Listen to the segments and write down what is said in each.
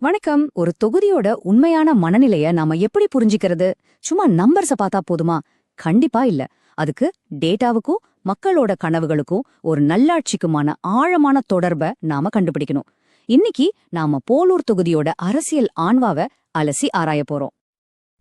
வணக்கம். ஒரு தொகுதியோட உண்மையான மனநிலைய நாம எப்படி புரிஞ்சிக்கிறது? சும்மா நம்பர்ஸ பார்த்தா போதுமா? கண்டிப்பா இல்ல. அதுக்கு டேட்டாவுக்கும் மக்களோட கனவுகளுக்கும் ஒரு நல்லாட்சிக்குமான ஆழமான தொடர்ப நாம கண்டுபிடிக்கணும். இன்னைக்கு நாம போலூர் தொகுதியோட அரசியல் ஆன்மாவ அலசி ஆராய போறோம்.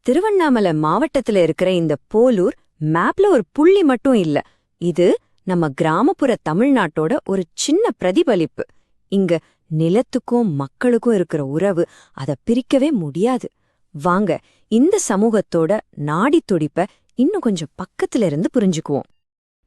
திருவண்ணாமலை மாவட்டத்துல இருக்கிற இந்த போலூர் மேப்ல ஒரு புள்ளி மட்டும் இல்ல. இது நம்ம கிராமப்புற தமிழ்நாட்டோட ஒரு சின்ன பிரதிபலிப்பு. இங்க நிலத்துக்கும் மக்களுக்கும் இருக்கிற உறவு அத பிரிக்கவே முடியாது. வாங்க இந்த சமூகத்தோட நாடி துடிப்ப இன்னும் கொஞ்சம் பக்கத்துல இருந்து புரிஞ்சுக்குவோம்.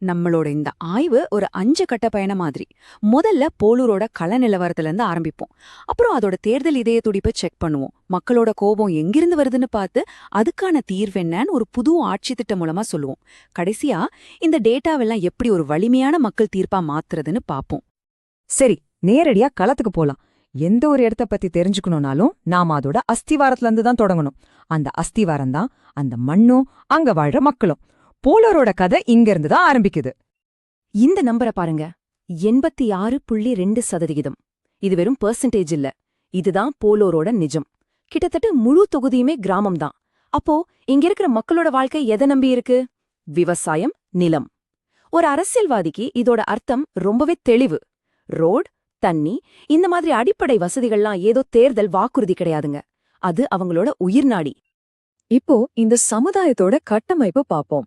நம்மளோட இந்த ஆய்வு ஒரு 5 கட்ட பயணம் மாதிரி. முதல்ல போலூரோட கள நிலவரத்துல இருந்து ஆரம்பிப்போம். அப்புறம் அதோட தேர்தல் இதய துடிப்பை செக் பண்ணுவோம். மக்களோட கோபம் எங்கிருந்து வருதுன்னு பார்த்து அதுக்கான தீர்வு என்னன்னு ஒரு புது ஆட்சி திட்டம் மூலமா சொல்லுவோம். கடைசியா இந்த டேட்டாவெல்லாம் எப்படி ஒரு வலிமையான மக்கள் தீர்ப்பா மாத்துறதுன்னு பாப்போம். சரி, நேரடியா களத்துக்கு போலாம். எந்த ஒரு இடத்த பத்தி தெரிஞ்சுக்கணும்னாலும் நாம அதோட அஸ்திவாரத்துல இருந்து தான் தொடங்கணும். அந்த அஸ்திவாரம் தான் அந்த மண்ணும் அங்க வாழ்ற மக்களும். போலரோட கதை இங்க இருந்து தான் ஆரம்பிக்குது. இந்த நம்பரை பாருங்க, 86.2%. இது வெறும் பெர்சன்டேஜ் இல்ல, இதுதான் போலோரோட நிஜம். கிட்டத்தட்ட முழு தொகுதியுமே கிராமம் தான். அப்போ இங்க இருக்கிற மக்களோட வாழ்க்கை எதை நம்பி இருக்கு? விவசாயம், நிலம். ஒரு அரசியல்வாதிக்கு இதோட அர்த்தம் ரொம்பவே தெளிவு. ரோட், தண்ணி, இந்த மாதிரி அடிப்படை வசதிகள்லாம் ஏதோ தேர்தல் வாக்குறுதி கிடையாதுங்க. அது அவங்களோட உயிர்நாடி. இப்போ இந்த சமுதாயத்தோட கட்டமைப்பு பாப்போம்.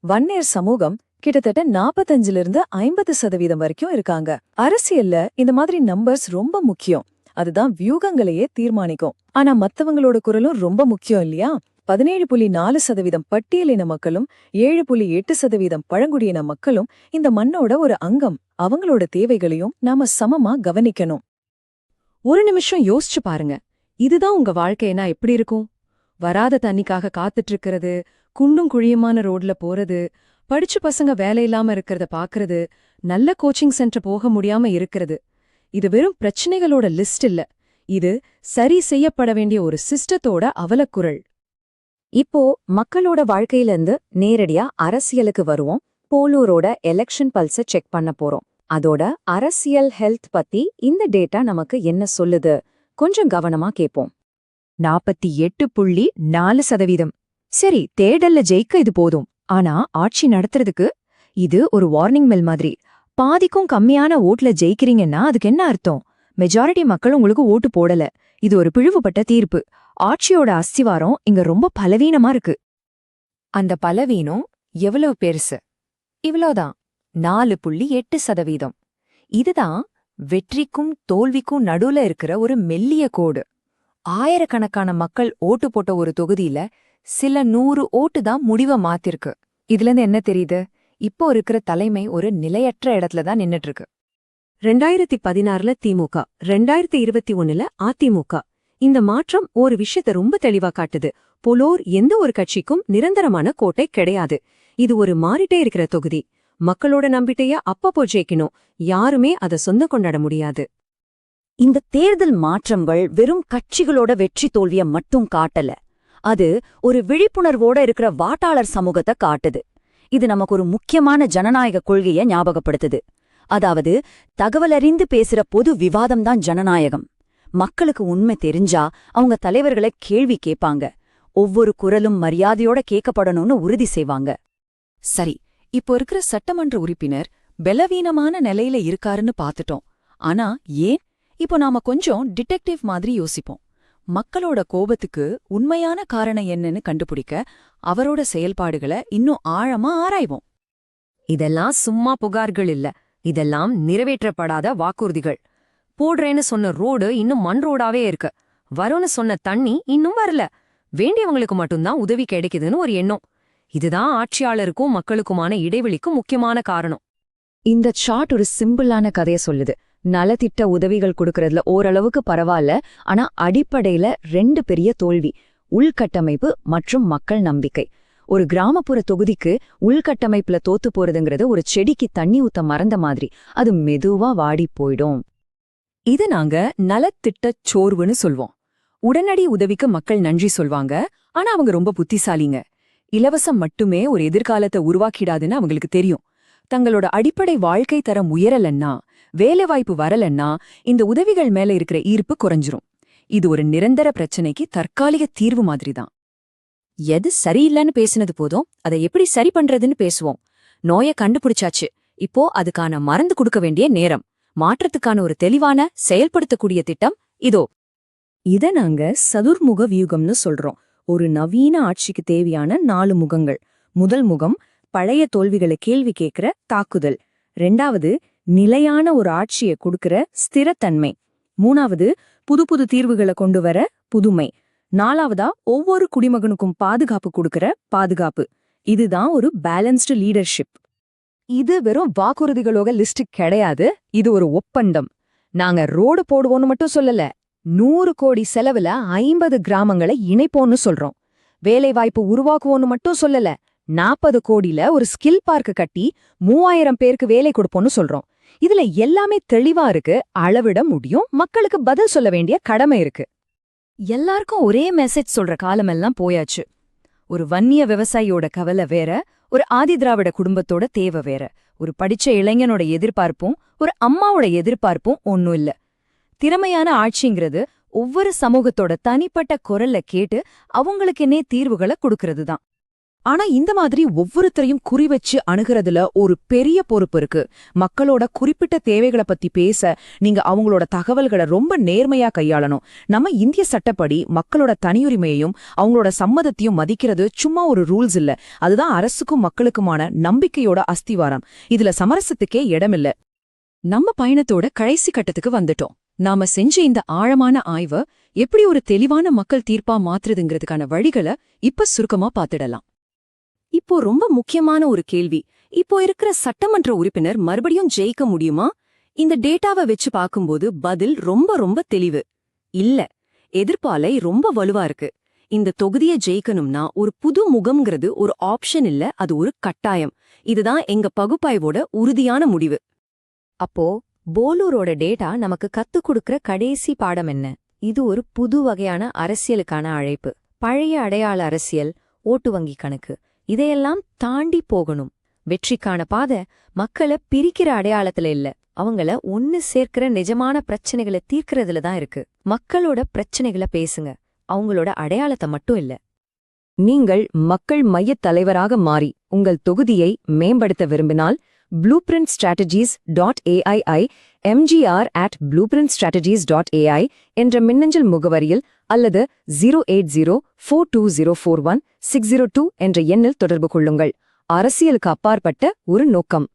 வன்னியர் சமூகம் கிட்டத்தட்ட 45% வரைக்கும் இருக்காங்க. அரசியல்ல இந்த மாதிரி நம்பர்ஸ் ரொம்ப முக்கியம். அதுதான் வியூகங்களையே தீர்மானிக்கும். ஆனா மத்தவங்களோட குரலும் ரொம்ப முக்கியம் இல்லையா? 17.4% பட்டியலின மக்களும் 7.8% பழங்குடியின மக்களும் இந்த மண்ணோட ஒரு அங்கம். அவங்களோட தேவைகளையும் நாம சமமா கவனிக்கணும். ஒரு நிமிஷம் யோசிச்சு பாருங்க. இதுதான் உங்க வாழ்க்கைனா எப்படி இருக்கும்? வராத தண்ணிக்காக காத்துட்டு இருக்கிறது, குண்டும் குழியுமான ரோட்ல போறது, படிச்சு பசங்க வேலையில்லாம இருக்கிறத பாக்குறது, நல்ல கோச்சிங் சென்டர் போக முடியாம இருக்கிறது. இது வெறும் பிரச்சனைகளோட லிஸ்ட் இல்ல. இது சரி செய்யப்பட வேண்டிய ஒரு சிஸ்டத்தோட அவலக்குரல். இப்போ மக்களோட வாழ்க்கையில இருந்து நேரடியா அரசியலுக்கு வருவோம். போலூரோட எலெக்ஷன் பல்ஸ செக் பண்ண போறோம். அதோட அரசியல் ஹெல்த் பத்தி இந்த டேட்டா நமக்கு என்ன சொல்லுது? கொஞ்சம் கவனமா கேட்போம். 48.4%. சரி, தேர்தல்ல ஜெயிக்க இது போதும். ஆனா ஆட்சி நடத்துறதுக்கு இது ஒரு வார்னிங் மெல் மாதிரி. பாதிக்கும் கம்மியான ஓட்ல ஜெயிக்கிறீங்கன்னா அதுக்கு என்ன அர்த்தம்? மெஜாரிட்டி மக்கள் உங்களுக்கு ஓட்டு போடல. இது ஒரு பிழிவுபட்ட தீர்ப்பு. ஆட்சியோட அஸ்திவாரம் இங்க ரொம்ப பலவீனமா இருக்கு. அந்த பலவீனம் எவ்வளவு பெருசு? இவ்வளோதான், 4.8%. இதுதான் வெற்றிக்கும் தோல்விக்கும் நடுவுல இருக்கிற ஒரு மெல்லிய கோடு. ஆயிரக்கணக்கான மக்கள் ஓட்டு போட்ட ஒரு தொகுதியில சில 100 ஓட்டு தான் முடிவை மாத்திருக்கு. இதுல இருந்து என்ன தெரியுது? இப்போ இருக்கிற தலைமை ஒரு நிலையற்ற இடத்துல தான் நின்னுட்டு இருக்கு. 2016ல திமுக, 2021ல அதிமுக. இந்த மாற்றம் ஒரு விஷயத்தை ரொம்ப தெளிவா காட்டுது. போலோர் எந்த ஒரு கட்சிக்கும் நிரந்தரமான கோட்டை கிடையாது. இது ஒரு மாறிட்டே இருக்கிற தொகுதி. மக்களோட நம்பிக்கைய அப்பப்போ ஜெயிக்கணும். யாருமே அதை சொந்த கொண்டாட முடியாது. இந்த தேர்தல் மாற்றங்கள் வெறும் கட்சிகளோட வெற்றி தோல்விய மட்டும் காட்டல. அது ஒரு விழிப்புணர்வோட இருக்கிற வாட்டாளர் சமூகத்தை காட்டுது. இது நமக்கு ஒரு முக்கியமான ஜனநாயக கொள்கைய ஞாபகப்படுத்துது. அதாவது, தகவலறிந்து பேசுற பொது விவாதம்தான் ஜனநாயகம். மக்களுக்கு உண்மை தெரிஞ்சா அவங்க தலைவர்களை கேள்வி கேட்பாங்க. ஒவ்வொரு குரலும் மரியாதையோட கேட்கப்படணும்னு உறுதி செய்வாங்க. சரி, இப்போ இருக்கிற சட்டமன்ற உறுப்பினர் பலவீனமான நிலையில இருக்காருன்னு பாத்துட்டோம். ஆனா ஏன்? இப்போ நாம கொஞ்சம் டிடெக்டிவ் மாதிரி யோசிப்போம். மக்களோட கோபத்துக்கு உண்மையான காரணம் என்னன்னு கண்டுபிடிக்க அவரோட செயல்பாடுகளை இன்னும் ஆழமா ஆராய்வோம். இதெல்லாம் சும்மா புகார்கள் இல்ல. இதெல்லாம் நிறைவேற்றப்படாத வாக்குறுதிகள். போடுறேன்னு சொன்ன ரோடு இன்னும் மண் ரோடாவே இருக்கு. வரும்னு சொன்ன தண்ணி இன்னும் வரல. வேண்டியவங்களுக்கு மட்டும்தான் உதவி கிடைக்குதுன்னு ஒரு எண்ணம். இதுதான் ஆட்சியாளருக்கும் மக்களுக்குமான இடைவெளிக்கும் முக்கியமான காரணம். இந்த சார்ட் ஒரு சிம்பிளான கதைய சொல்லுது. நலத்திட்ட உதவிகள் கொடுக்கறதுல ஓரளவுக்கு பரவாயில்ல. ஆனா அடிப்படையில 2 பெரிய தோல்வி: உள்கட்டமைப்பு மற்றும் மக்கள் நம்பிக்கை. ஒரு கிராமப்புற தொகுதிக்கு உள்கட்டமைப்புல தோத்து போறதுங்கிறது ஒரு செடிக்கு தண்ணி ஊத்த மறந்த மாதிரி. அது மெதுவா வாடி போயிடும். இது நாங்க நலத்திட்ட சோர்வுன்னு சொல்வோம். உடனடி உதவிக்கு மக்கள் நன்றி சொல்வாங்க. ஆனா அவங்க ரொம்ப புத்திசாலிங்க. இலவசம் மட்டுமே ஒரு எதிர்காலத்தை உருவாக்கிடாதுன்னு அவங்களுக்கு தெரியும். தங்களோட அடிப்படை வாழ்க்கை தரம் உயரலன்னா, வேலைவாய்ப்பு வரலன்னா இந்த உதவிகள் மேல இருக்கிற ஈர்ப்பு குறைஞ்சிரும். இது ஒரு நிரந்தர பிரச்சனைக்கு தற்காலிக தீர்வு மாதிரிதான். எது சரியில்லைன்னு பேசினது போதும், அதை எப்படி சரி பண்றதுன்னு பேசுவோம். நோயை கண்டுபிடிச்சாச்சு, இப்போ அதுக்கான மருந்து கொடுக்க வேண்டிய நேரம். மாற்றத்துக்கான ஒரு தெளிவான செயல்படுத்தக்கூடிய திட்டம் இதோ. இத நாங்க சதுர்முக வியூகம்னு சொல்றோம். ஒரு நவீன ஆட்சிக்கு தேவையான 4 முகங்கள். முதல் முகம் பழைய தோல்விகளை கேள்வி கேட்கிற தாக்குதல். 2வது நிலையான ஒரு ஆட்சியை கொடுக்கிற ஸ்திரத்தன்மை. 3வது புது புது தீர்வுகளை கொண்டு வர புதுமை. 4வதா ஒவ்வொரு குடிமகனுக்கும் பாதுகாப்பு கொடுக்கிற பாதுகாப்பு. இதுதான் ஒரு பேலன்ஸ்டு லீடர்ஷிப். இது வெறும் வாக்குறுதிகளோக லிஸ்ட் கிடையாது, இது ஒரு ஒப்பந்தம். நாங்க ரோடு போடுவோன்னு மட்டும் சொல்லல, 100 கோடி செலவுல 50 கிராமங்களை இணைப்போன்னு சொல்றோம். வேலைவாய்ப்பு உருவாக்குவோன்னு மட்டும் சொல்லல, 40 கோடியில ஒரு ஸ்கில் பார்க்க கட்டி 3000 பேருக்கு வேலை கொடுப்போம்னு சொல்றோம். இதுல எல்லாமே தெளிவா இருக்கு, அளவிட முடியும், மக்களுக்கு பதில் சொல்ல வேண்டிய கடமை இருக்கு. எல்லாருக்கும் ஒரே மெசேஜ் சொல்ற காலமெல்லாம் போயாச்சு. ஒரு வன்னிய விவசாயியோட கவலை வேற, ஒரு ஆதிதிராவிட குடும்பத்தோட தேவை வேற. ஒரு படிச்ச இளைஞனோட எதிர்பார்ப்பும் ஒரு அம்மாவோட எதிர்பார்ப்பும் ஒன்னும் இல்ல. திறமையான ஆட்சிங்கிறது ஒவ்வொரு சமூகத்தோட தனிப்பட்ட குரல்ல கேட்டு அவங்களுக்கென்னே தீர்வுகளை கொடுக்கறது தான். ஆனா இந்த மாதிரி ஒவ்வொருத்தரையும் குறிவச்சு அணுகிறதுல ஒரு பெரிய பொறுப்பு இருக்கு. மக்களோட குறிப்பிட்ட தேவைகளை பத்தி பேச நீங்க அவங்களோட தகவல்களை ரொம்ப நேர்மையா கையாளணும். நம்ம இந்திய சட்டப்படி மக்களோட தனியுரிமையையும் அவங்களோட சம்மதத்தையும் மதிக்கிறது சும்மா ஒரு ரூல்ஸ் இல்ல, அதுதான் அரசுக்கும் மக்களுக்குமான நம்பிக்கையோட அஸ்திவாரம். இதுல சமரசத்துக்கே இடமில்ல. நம்ம பயணத்தோட கடைசி கட்டத்துக்கு வந்துட்டோம். நாம செஞ்ச இந்த ஆழமான ஆய்வை எப்படி ஒரு தெளிவான மக்கள் தீர்ப்பா மாத்துறதுங்கிறதுக்கான வழிகளை இப்ப சுருக்கமா பாத்துடலாம். இப்போ ரொம்ப முக்கியமான ஒரு கேள்வி, இப்போ இருக்கிற சட்டமன்ற உறுப்பினர் மறுபடியும் ஜெயிக்க முடியுமா? இந்த டேட்டாவை வச்சு பார்க்கும்போது பதில் ரொம்ப ரொம்ப தெளிவு இல்ல. எதிர்ப்பாலை ரொம்ப வலுவா இருக்கு. இந்த தொகுதியை ஜெயிக்கணும்னா ஒரு புது முகம்ங்கிறது ஒரு ஆப்ஷன் இல்ல, அது ஒரு கட்டாயம். இதுதான் எங்க பகுப்பாய்வோட உறுதியான முடிவு. அப்போ போலூரோட டேட்டா நமக்கு கத்துக் கொடுக்கிற கடைசி பாடம் என்ன? இது ஒரு புது வகையான அரசியலுக்கான அழைப்பு. பழைய அடையாள அரசியல், ஓட்டு வங்கி கணக்கு, இதையெல்லாம் தாண்டி போகணும். வெற்றிக்கான பாதை மக்களை பிரிக்கிற அடையாளத்துல இல்ல, அவங்கள ஒன்னு சேர்க்கிற நிஜமான பிரச்சனைகளை தீர்க்கறதுல தான் இருக்கு. மக்களோட பிரச்சனைகளை பேசுங்க, அவங்களோட அடையாளத்தை மட்டும் இல்ல. நீங்கள் மக்கள் மையத் தலைவராக மாறி உங்கள் தொகுதியை மேம்படுத்த விரும்பினால் blueprintstrategies.ai mgr@blueprintstrategies.ai என்ற மின்னஞ்சல் முகவரியில் அல்லது 08042041602 என்ற எண்ணில் தொடர்பு கொள்ளுங்கள். அரசியலுக்கு அப்பாற்பட்ட ஒரு நோக்கம்.